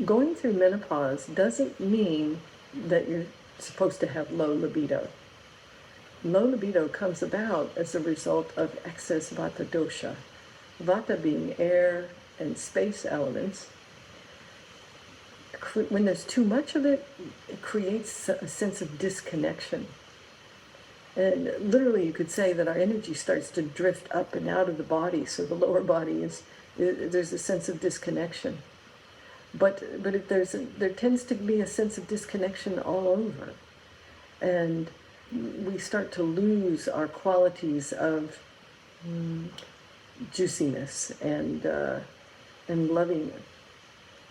Going through menopause doesn't mean that you're supposed to have low libido. Low libido comes about as a result of excess vata dosha. Vata being air and space elements. When there's too much of it, it creates a sense of disconnection. And literally you could say that our energy starts to drift up and out of the body, so the lower body there's a sense of disconnection. But there tends to be a sense of disconnection all over. And we start to lose our qualities of juiciness and loving.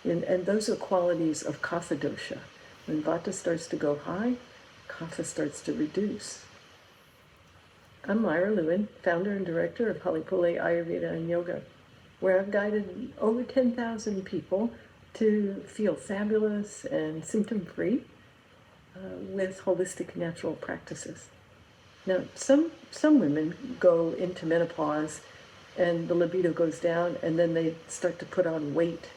And those are qualities of kapha dosha. When vata starts to go high, kapha starts to reduce. I'm Myra Lewin, founder and director of Halipule Ayurveda and Yoga, where I've guided over 10,000 people to feel fabulous and symptom-free with holistic natural practices. Now, some women go into menopause and the libido goes down, and then they start to put on weight.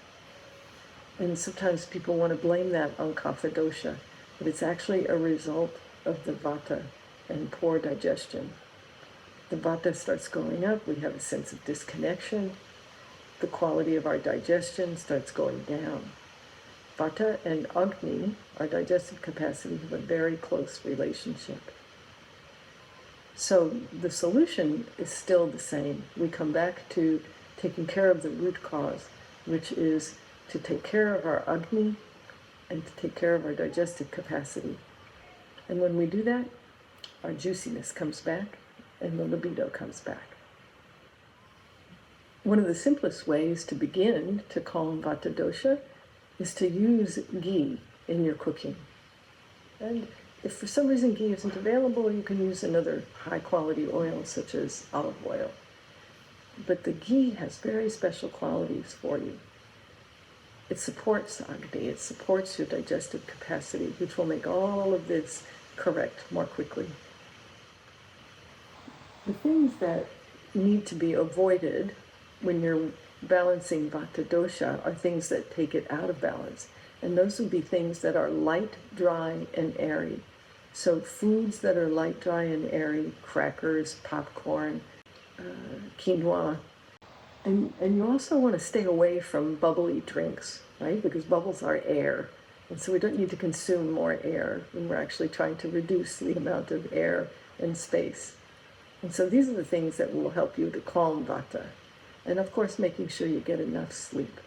And sometimes people want to blame that on kapha dosha, but it's actually a result of the vata and poor digestion. The vata starts going up, we have a sense of disconnection, the quality of our digestion starts going down. Vata and Agni, our digestive capacity, have a very close relationship. So the solution is still the same. We come back to taking care of the root cause, which is to take care of our Agni and to take care of our digestive capacity. And when we do that, our juiciness comes back and the libido comes back. One of the simplest ways to begin to calm vata dosha is to use ghee in your cooking. And if for some reason ghee isn't available, you can use another high-quality oil such as olive oil. But the ghee has very special qualities for you. It supports Agni, it supports your digestive capacity, which will make all of this correct more quickly. The things that need to be avoided when you're balancing vata dosha are things that take it out of balance. And those would be things that are light, dry, and airy. So foods that are light, dry, and airy, crackers, popcorn, quinoa. And you also want to stay away from bubbly drinks, right? Because bubbles are air. And so we don't need to consume more air when we're actually trying to reduce the amount of air and space. And so these are the things that will help you to calm vata. And of course, making sure you get enough sleep.